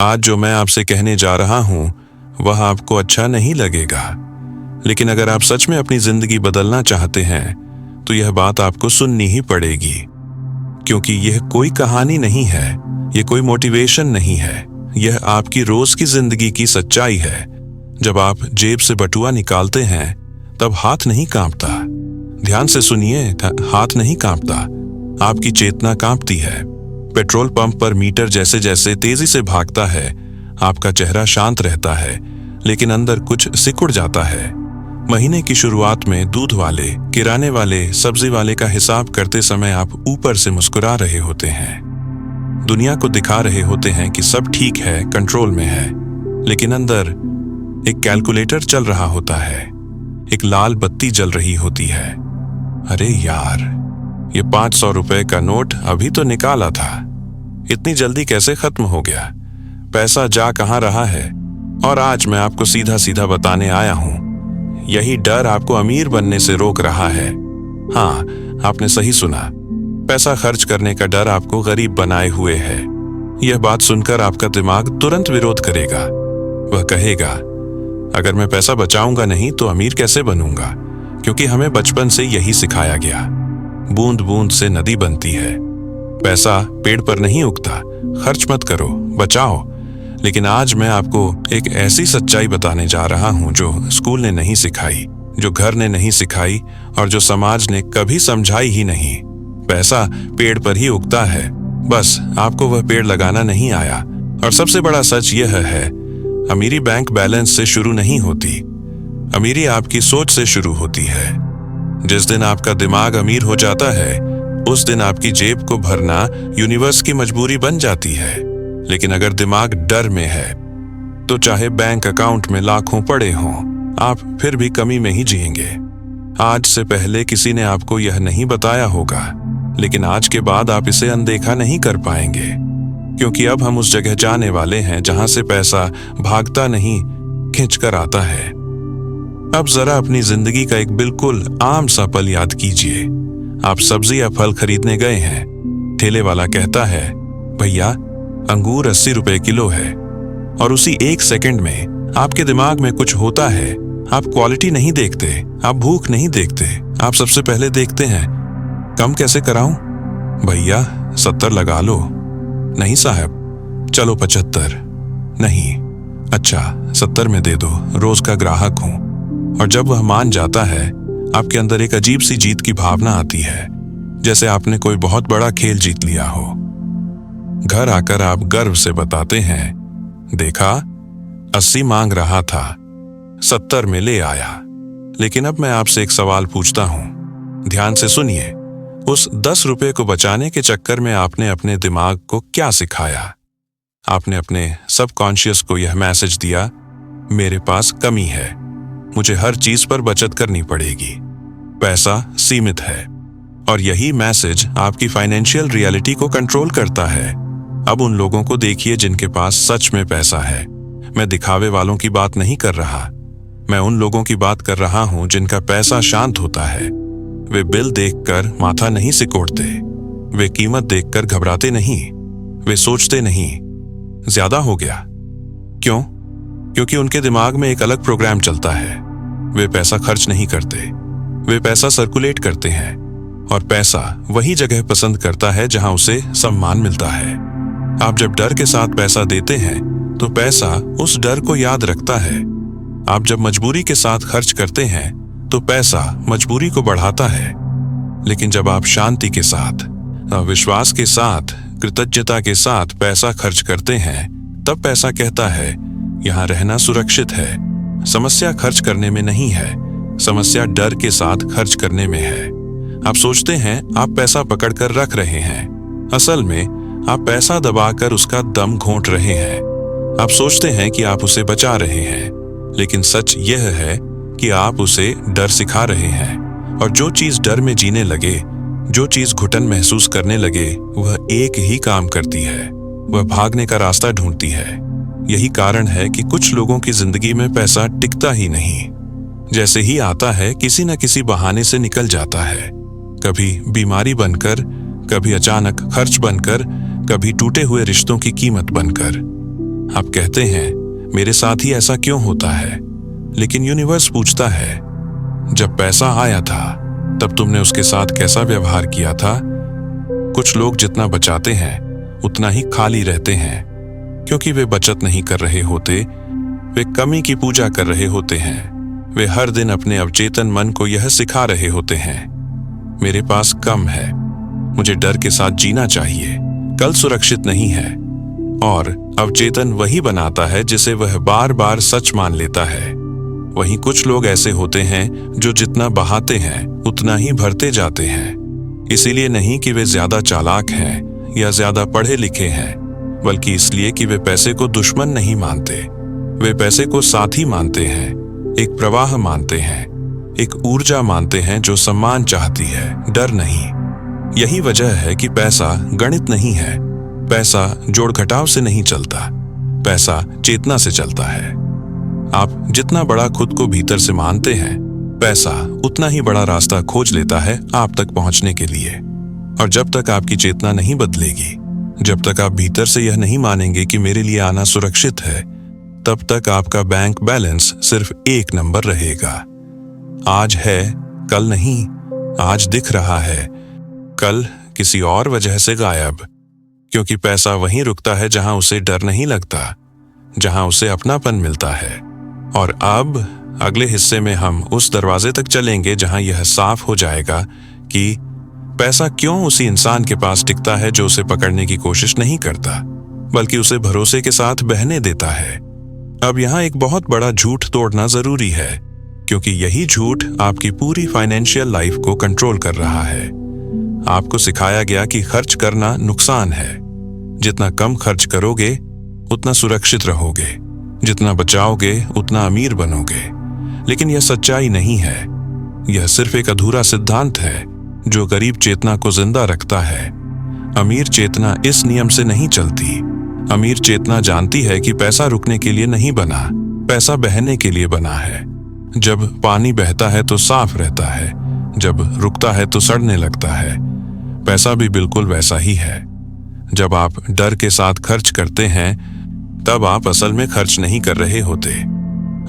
आज जो मैं आपसे कहने जा रहा हूं वह आपको अच्छा नहीं लगेगा, लेकिन अगर आप सच में अपनी जिंदगी बदलना चाहते हैं तो यह बात आपको सुननी ही पड़ेगी। क्योंकि यह कोई कहानी नहीं है, यह कोई मोटिवेशन नहीं है, यह आपकी रोज की जिंदगी की सच्चाई है। जब आप जेब से बटुआ निकालते हैं तब हाथ नहीं कांपता। ध्यान से सुनिए, हाथ नहीं कांपता, आपकी चेतना कांपती है। पेट्रोल पंप पर मीटर जैसे जैसे तेजी से भागता है, आपका चेहरा शांत रहता है, लेकिन अंदर कुछ सिकुड़ जाता है। महीने की शुरुआत में दूध वाले, किराने वाले, सब्जी वाले का हिसाब करते समय आप ऊपर से मुस्कुरा रहे होते हैं, दुनिया को दिखा रहे होते हैं कि सब ठीक है, कंट्रोल में है, लेकिन अंदर एक कैलकुलेटर चल रहा होता है, एक लाल बत्ती जल रही होती है। अरे यार, ये 500 रुपए का नोट अभी तो निकाला था, इतनी जल्दी कैसे खत्म हो गया? पैसा जा कहां रहा है? और आज मैं आपको सीधा सीधा बताने आया हूं, यही डर आपको अमीर बनने से रोक रहा है। हाँ, आपने सही सुना, पैसा खर्च करने का डर आपको गरीब बनाए हुए है। यह बात सुनकर आपका दिमाग तुरंत विरोध करेगा। वह कहेगा, अगर मैं पैसा बचाऊंगा नहीं तो अमीर कैसे बनूंगा? क्योंकि हमें बचपन से यही सिखाया गया, बूंद बूंद से नदी बनती है। पैसा पेड़ पर नहीं उगता, खर्च मत करो, बचाओ। लेकिन आज मैं आपको एक ऐसी सच्चाई बताने जा रहा हूं जो स्कूल ने नहीं सिखाई, जो घर ने नहीं सिखाई और जो समाज ने कभी समझाई ही नहीं। पैसा पेड़ पर ही उगता है, बस आपको वह पेड़ लगाना नहीं आया। और सबसे बड़ा सच यह है, अमीरी बैंक बैलेंस से शुरू नहीं होती, अमीरी आपकी सोच से शुरू होती है। जिस दिन आपका दिमाग अमीर हो जाता है, उस दिन आपकी जेब को भरना यूनिवर्स की मजबूरी बन जाती है। लेकिन अगर दिमाग डर में है तो चाहे बैंक अकाउंट में लाखों पड़े हों, आप फिर भी कमी में ही जिएंगे। आज से पहले किसी ने आपको यह नहीं बताया होगा, लेकिन आज के बाद आप इसे अनदेखा नहीं कर पाएंगे, क्योंकि अब हम उस जगह जाने वाले हैं जहां से पैसा भागता नहीं, खिंच कर आता है। अब जरा अपनी जिंदगी का एक बिल्कुल आम सा पल याद कीजिए। आप सब्जी या फल खरीदने गए हैं, ठेले वाला कहता है, भैया अंगूर 80 रुपए किलो है। और उसी एक सेकंड में आपके दिमाग में कुछ होता है। आप क्वालिटी नहीं देखते, आप भूख नहीं देखते, आप सबसे पहले देखते हैं कम कैसे कराऊं? भैया 70 लगा लो। नहीं साहब, चलो 75। नहीं, अच्छा 70 में दे दो, रोज का ग्राहक हूं। और जब वह मान जाता है, आपके अंदर एक अजीब सी जीत की भावना आती है, जैसे आपने कोई बहुत बड़ा खेल जीत लिया हो। घर आकर आप गर्व से बताते हैं, देखा 80 मांग रहा था, 70 में ले आया। लेकिन अब मैं आपसे एक सवाल पूछता हूं, ध्यान से सुनिए। उस 10 रुपए को बचाने के चक्कर में आपने अपने दिमाग को क्या सिखाया? आपने अपने सबकॉन्शियस को यह मैसेज दिया, मेरे पास कमी है, मुझे हर चीज पर बचत करनी पड़ेगी, पैसा सीमित है। और यही मैसेज आपकी फाइनेंशियल रियलिटी को कंट्रोल करता है। अब उन लोगों को देखिए जिनके पास सच में पैसा है। मैं दिखावे वालों की बात नहीं कर रहा, मैं उन लोगों की बात कर रहा हूं जिनका पैसा शांत होता है। वे बिल देखकर माथा नहीं सिकोड़ते, वे कीमत देखकर घबराते नहीं, वे सोचते नहीं ज्यादा हो गया। क्यों? क्योंकि उनके दिमाग में एक अलग प्रोग्राम चलता है। वे पैसा खर्च नहीं करते, वे पैसा सर्कुलेट करते हैं। और पैसा वही जगह पसंद करता है जहां उसे सम्मान मिलता है। आप जब डर के साथ पैसा देते हैं तो पैसा उस डर को याद रखता है। आप जब मजबूरी के साथ खर्च करते हैं तो पैसा मजबूरी को बढ़ाता है। लेकिन जब आप शांति के साथ, विश्वास के साथ, कृतज्ञता के साथ पैसा खर्च करते हैं, तब पैसा कहता है, यहां रहना सुरक्षित है। समस्या खर्च करने में नहीं है, समस्या डर के साथ खर्च करने में है। आप सोचते हैं आप पैसा पकड़कर रख रहे हैं, असल में आप पैसा दबाकर उसका दम घोंट रहे हैं। आप सोचते हैं कि आप उसे बचा रहे हैं, लेकिन सच यह है कि आप उसे डर सिखा रहे हैं। और जो चीज डर में जीने लगे, जो चीज घुटन महसूस करने लगे, वह एक ही काम करती है, वह भागने का रास्ता ढूंढती है। यही कारण है कि कुछ लोगों की जिंदगी में पैसा टिकता ही नहीं। जैसे ही आता है, किसी न किसी बहाने से निकल जाता है, कभी बीमारी बनकर, कभी अचानक खर्च बनकर, कभी टूटे हुए रिश्तों की कीमत बनकर। आप कहते हैं, मेरे साथ ही ऐसा क्यों होता है? लेकिन यूनिवर्स पूछता है, जब पैसा आया था तब तुमने उसके साथ कैसा व्यवहार किया था? कुछ लोग जितना बचाते हैं उतना ही खाली रहते हैं, क्योंकि वे बचत नहीं कर रहे होते, वे कमी की पूजा कर रहे होते हैं। वे हर दिन अपने अवचेतन मन को यह सिखा रहे होते हैं, मेरे पास कम है, मुझे डर के साथ जीना चाहिए, कल सुरक्षित नहीं है। और अवचेतन वही बनाता है जिसे वह बार बार सच मान लेता है। वहीं कुछ लोग ऐसे होते हैं जो जितना बहाते हैं उतना ही भरते जाते हैं। इसीलिए नहीं कि वे ज्यादा चालाक हैं या ज्यादा पढ़े लिखे हैं, बल्कि इसलिए कि वे पैसे को दुश्मन नहीं मानते। वे पैसे को साथी मानते हैं, एक प्रवाह मानते हैं, एक ऊर्जा मानते हैं जो सम्मान चाहती है, डर नहीं। यही वजह है कि पैसा गणित नहीं है, पैसा जोड़ घटाव से नहीं चलता, पैसा चेतना से चलता है। आप जितना बड़ा खुद को भीतर से मानते हैं, पैसा उतना ही बड़ा रास्ता खोज लेता है आप तक पहुंचने के लिए। और जब तक आपकी चेतना नहीं बदलेगी, जब तक आप भीतर से यह नहीं मानेंगे कि मेरे लिए आना सुरक्षित है, तब तक आपका बैंक बैलेंस सिर्फ एक नंबर रहेगा। आज है, कल नहीं। आज दिख रहा है, कल किसी और वजह से गायब। क्योंकि पैसा वहीं रुकता है जहां उसे डर नहीं लगता, जहां उसे अपनापन मिलता है। और अब अगले हिस्से में हम उस दरवाजे तक चलेंगे जहां यह साफ हो जाएगा कि पैसा क्यों उसी इंसान के पास टिकता है जो उसे पकड़ने की कोशिश नहीं करता, बल्कि उसे भरोसे के साथ बहने देता है। अब यहां एक बहुत बड़ा झूठ तोड़ना जरूरी है, क्योंकि यही झूठ आपकी पूरी फाइनेंशियल लाइफ को कंट्रोल कर रहा है। आपको सिखाया गया कि खर्च करना नुकसान है, जितना कम खर्च करोगे उतना सुरक्षित रहोगे, जितना बचाओगे उतना अमीर बनोगे। लेकिन यह सच्चाई नहीं है, यह सिर्फ एक अधूरा सिद्धांत है जो गरीब चेतना को जिंदा रखता है। अमीर चेतना इस नियम से नहीं चलती। अमीर चेतना जानती है कि पैसा रुकने के लिए नहीं बना, पैसा बहने के लिए बना है। जब पानी बहता है तो साफ रहता है, जब रुकता है तो सड़ने लगता है। पैसा भी बिल्कुल वैसा ही है। जब आप डर के साथ खर्च करते हैं, तब आप असल में खर्च नहीं कर रहे होते।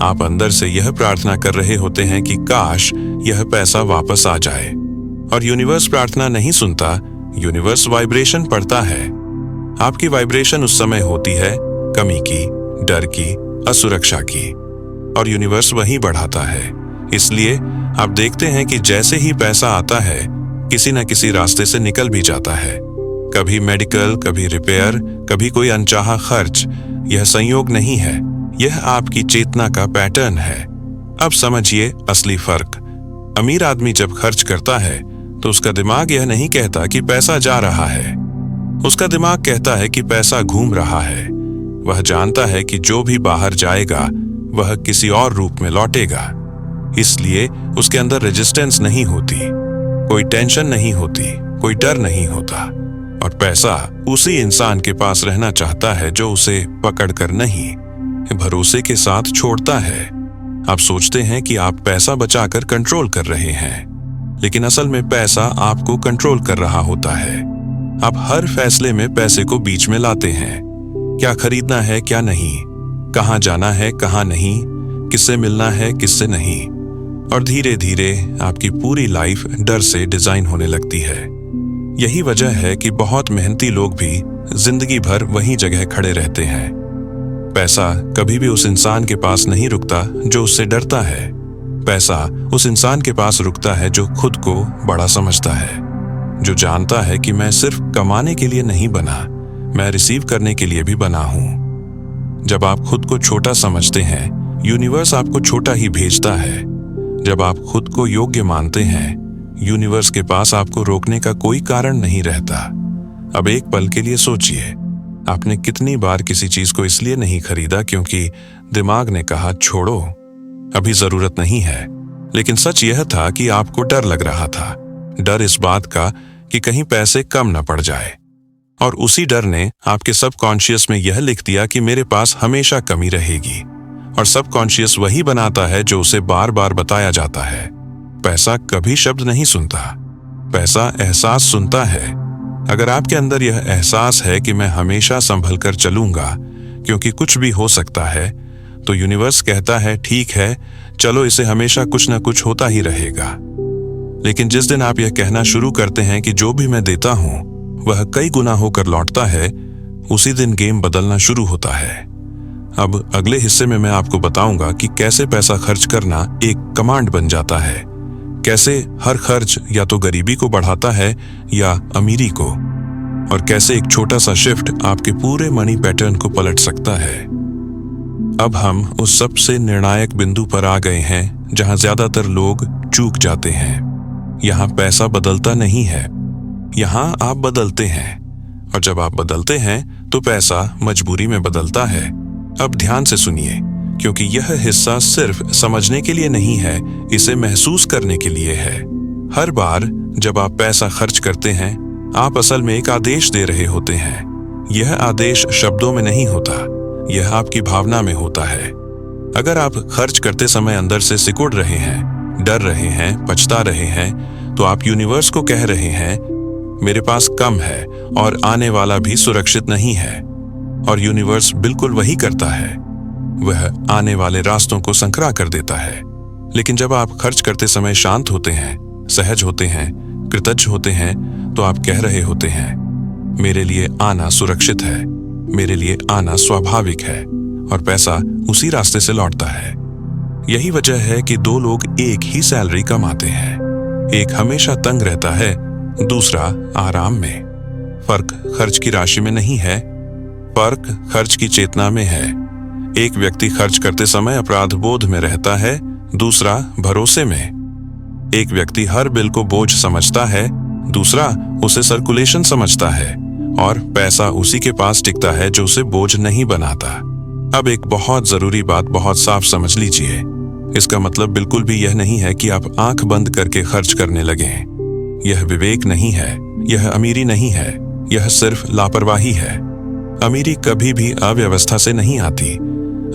आप अंदर से यह प्रार्थना कर रहे होते हैं कि काश यह पैसा वापस आ जाए। और यूनिवर्स प्रार्थना नहीं सुनता, यूनिवर्स वाइब्रेशन पढ़ता है। आपकी वाइब्रेशन उस समय होती है कमी की, डर की, असुरक्षा की, और यूनिवर्स वही बढ़ाता है। इसलिए आप देखते हैं कि जैसे ही पैसा आता है, किसी न किसी रास्ते से निकल भी जाता है। कभी मेडिकल, कभी रिपेयर, कभी कोई अनचाहा खर्च। यह संयोग नहीं है, यह आपकी चेतना का पैटर्न है। अब समझिए असली फर्क। अमीर आदमी जब खर्च करता है तो उसका दिमाग यह नहीं कहता कि पैसा जा रहा है, उसका दिमाग कहता है कि पैसा घूम रहा है। वह जानता है कि जो भी बाहर जाएगा वह किसी और रूप में लौटेगा। इसलिए उसके अंदर रेजिस्टेंस नहीं होती, कोई टेंशन नहीं होती, कोई डर नहीं होता। और पैसा उसी इंसान के पास रहना चाहता है जो उसे पकड़कर नहीं, भरोसे के साथ छोड़ता है। आप सोचते हैं कि आप पैसा बचाकर कंट्रोल कर रहे हैं, लेकिन असल में पैसा आपको कंट्रोल कर रहा होता है। आप हर फैसले में पैसे को बीच में लाते हैं। क्या खरीदना है, क्या नहीं, कहाँ जाना है, कहाँ नहीं, किससे मिलना है, किससे नहीं। और धीरे धीरे आपकी पूरी लाइफ डर से डिजाइन होने लगती है। यही वजह है कि बहुत मेहनती लोग भी जिंदगी भर वहीं जगह खड़े रहते हैं। पैसा कभी भी उस इंसान के पास नहीं रुकता जो उससे डरता है। पैसा उस इंसान के पास रुकता है जो खुद को बड़ा समझता है, जो जानता है कि मैं सिर्फ कमाने के लिए नहीं बना, मैं रिसीव करने के लिए भी बना हूं। जब आप खुद को छोटा समझते हैं, यूनिवर्स आपको छोटा ही भेजता है। जब आप खुद को योग्य मानते हैं, यूनिवर्स के पास आपको रोकने का कोई कारण नहीं रहता। अब एक पल के लिए सोचिए, आपने कितनी बार किसी चीज को इसलिए नहीं खरीदा क्योंकि दिमाग ने कहा छोड़ो, अभी जरूरत नहीं है। लेकिन सच यह था कि आपको डर लग रहा था, डर इस बात का कि कहीं पैसे कम न पड़ जाए। और उसी डर ने आपके सबकॉन्शियस में यह लिख दिया कि मेरे पास हमेशा कमी रहेगी। और सबकॉन्शियस वही बनाता है जो उसे बार बार बताया जाता है। पैसा कभी शब्द नहीं सुनता, पैसा एहसास सुनता है। अगर आपके अंदर यह एहसास है कि मैं हमेशा संभल कर चलूंगा, क्योंकि कुछ भी हो सकता है। तो यूनिवर्स कहता है ठीक है, चलो इसे हमेशा कुछ ना कुछ होता ही रहेगा। लेकिन जिस दिन आप यह कहना शुरू करते हैं कि जो भी मैं देता हूं वह कई गुना होकर लौटता है, उसी दिन गेम बदलना शुरू होता है। अब अगले हिस्से में मैं आपको बताऊंगा कि कैसे पैसा खर्च करना एक कमांड बन जाता है, कैसे हर खर्च या तो गरीबी को बढ़ाता है या अमीरी को, और कैसे एक छोटा सा शिफ्ट आपके पूरे मनी पैटर्न को पलट सकता है। अब हम उस सबसे निर्णायक बिंदु पर आ गए हैं जहां ज्यादातर लोग चूक जाते हैं। यहाँ पैसा बदलता नहीं है, यहाँ आप बदलते हैं, और जब आप बदलते हैं तो पैसा मजबूरी में बदलता है। अब ध्यान से सुनिए, क्योंकि यह हिस्सा सिर्फ समझने के लिए नहीं है, इसे महसूस करने के लिए है। हर बार जब आप पैसा खर्च करते हैं, आप असल में एक आदेश दे रहे होते हैं। यह आदेश शब्दों में नहीं होता, यह आपकी भावना में होता है। अगर आप खर्च करते समय अंदर से सिकुड़ रहे हैं, डर रहे हैं, पछता रहे हैं, तो आप यूनिवर्स को कह रहे हैं मेरे पास कम है और आने वाला भी सुरक्षित नहीं है। और यूनिवर्स बिल्कुल वही करता है, वह आने वाले रास्तों को संकरा कर देता है। लेकिन जब आप खर्च करते समय शांत होते हैं, सहज होते हैं, कृतज्ञ होते हैं, तो आप कह रहे होते हैं मेरे लिए आना सुरक्षित है, मेरे लिए आना स्वाभाविक है, और पैसा उसी रास्ते से लौटता है। यही वजह है कि दो लोग एक ही सैलरी कमाते हैं, एक हमेशा तंग रहता है, दूसरा आराम में। फर्क खर्च की राशि में नहीं है, फर्क खर्च की चेतना में है। एक व्यक्ति खर्च करते समय अपराध बोध में रहता है, दूसरा भरोसे में। एक व्यक्ति हर बिल को बोझ समझता है, दूसरा उसे सर्कुलेशन समझता है, और पैसा उसी के पास टिकता है जो उसे बोझ नहीं बनाता। अब एक बहुत जरूरी बात बहुत साफ समझ लीजिए, इसका मतलब बिल्कुल भी यह नहीं है कि आप आंख बंद करके खर्च करने लगें। यह विवेक नहीं है, यह अमीरी नहीं है, यह सिर्फ लापरवाही है। अमीरी कभी भी अव्यवस्था से नहीं आती,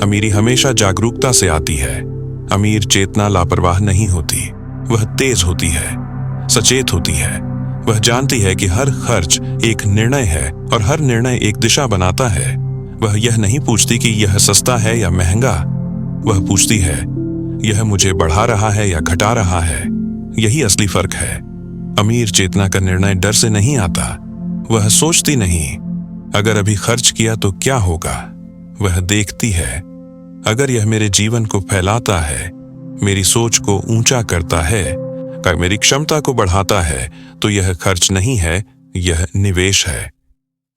अमीरी हमेशा जागरूकता से आती है। अमीर चेतना लापरवाह नहीं होती, वह तेज होती है, सचेत होती है। वह जानती है कि हर खर्च एक निर्णय है और हर निर्णय एक दिशा बनाता है। वह यह नहीं पूछती कि यह सस्ता है या महंगा, वह पूछती है यह मुझे बढ़ा रहा है या घटा रहा है। यही असली फर्क है। अमीर चेतना का निर्णय डर से नहीं आता, वह सोचती नहीं अगर अभी खर्च किया तो क्या होगा, वह देखती है अगर यह मेरे जीवन को फैलाता है, मेरी सोच को ऊंचा करता है, मेरी क्षमता को बढ़ाता है, तो यह खर्च नहीं है, यह निवेश है।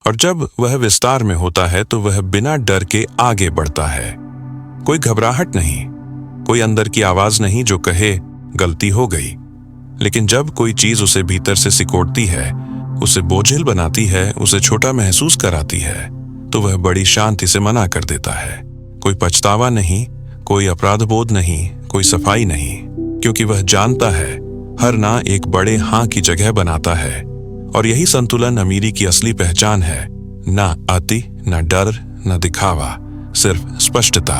और जब वह विस्तार में होता है तो वह बिना डर के आगे बढ़ता है। कोई घबराहट नहीं, कोई अंदर की आवाज नहीं जो कहे गलती हो गई। लेकिन जब कोई चीज उसे भीतर से सिकोड़ती है, उसे बोझिल बनाती है, उसे छोटा महसूस कराती है, तो वह बड़ी शांति से मना कर देता है। कोई पछतावा नहीं, कोई अपराध बोध नहीं, कोई सफाई नहीं, क्योंकि वह जानता है हर ना एक बड़े हाँ की जगह बनाता है। और यही संतुलन अमीरी की असली पहचान है। ना अति, ना डर, ना दिखावा, सिर्फ स्पष्टता।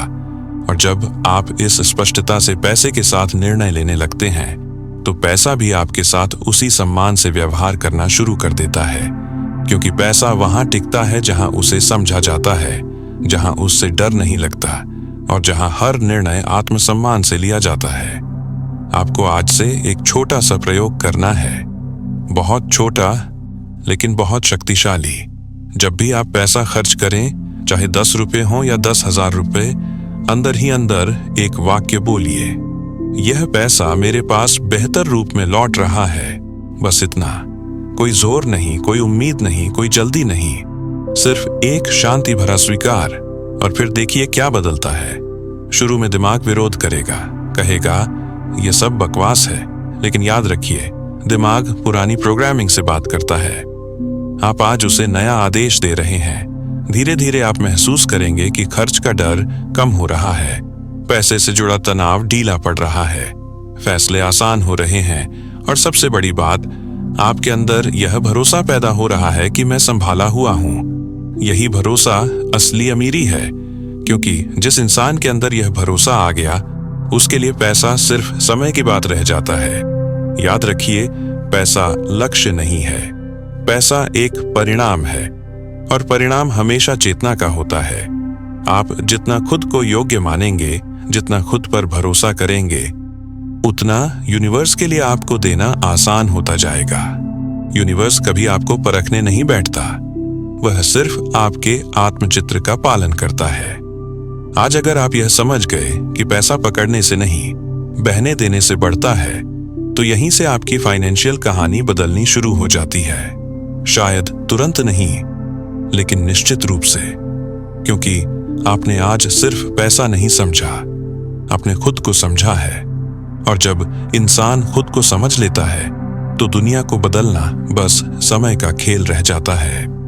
और जब आप इस स्पष्टता से पैसे के साथ निर्णय लेने लगते हैं, तो पैसा भी आपके साथ उसी सम्मान से व्यवहार करना शुरू कर देता है। क्योंकि पैसा वहां टिकता है जहां उसे समझा जाता है, जहां उससे डर नहीं लगता, और जहां हर निर्णय आत्मसम्मान से लिया जाता है। आपको आज से एक छोटा सा प्रयोग करना है, बहुत छोटा लेकिन बहुत शक्तिशाली। जब भी आप पैसा खर्च करें, चाहे 10 रुपये हो या 10,000 रुपये, अंदर ही अंदर एक वाक्य बोलिए, यह पैसा मेरे पास बेहतर रूप में लौट रहा है। बस इतना, कोई जोर नहीं, कोई उम्मीद नहीं, कोई जल्दी नहीं, सिर्फ एक शांति भरा स्वीकार। और फिर देखिए क्या बदलता है। शुरू में दिमाग विरोध करेगा, कहेगा यह सब बकवास है, लेकिन याद रखिए दिमाग पुरानी प्रोग्रामिंग से बात करता है। आप आज उसे नया आदेश दे रहे हैं। धीरे धीरे आप महसूस करेंगे कि खर्च का डर कम हो रहा है, पैसे से जुड़ा तनाव ढीला पड़ रहा है, फैसले आसान हो रहे हैं, और सबसे बड़ी बात, आपके अंदर यह भरोसा पैदा हो रहा है कि मैं संभाला हुआ हूं। यही भरोसा असली अमीरी है, क्योंकि जिस इंसान के अंदर यह भरोसा आ गया, उसके लिए पैसा सिर्फ समय की बात रह जाता है। याद रखिए, पैसा लक्ष्य नहीं है, पैसा एक परिणाम है, और परिणाम हमेशा चेतना का होता है। आप जितना खुद को योग्य मानेंगे, जितना खुद पर भरोसा करेंगे, उतना यूनिवर्स के लिए आपको देना आसान होता जाएगा। यूनिवर्स कभी आपको परखने नहीं बैठता, वह सिर्फ आपके आत्मचित्र का पालन करता है। आज अगर आप यह समझ गए कि पैसा पकड़ने से नहीं, बहने देने से बढ़ता है, तो यहीं से आपकी फाइनेंशियल कहानी बदलनी शुरू हो जाती है। शायद तुरंत नहीं, लेकिन निश्चित रूप से, क्योंकि आपने आज सिर्फ पैसा नहीं समझा, आपने खुद को समझा है। और जब इंसान खुद को समझ लेता है, तो दुनिया को बदलना बस समय का खेल रह जाता है।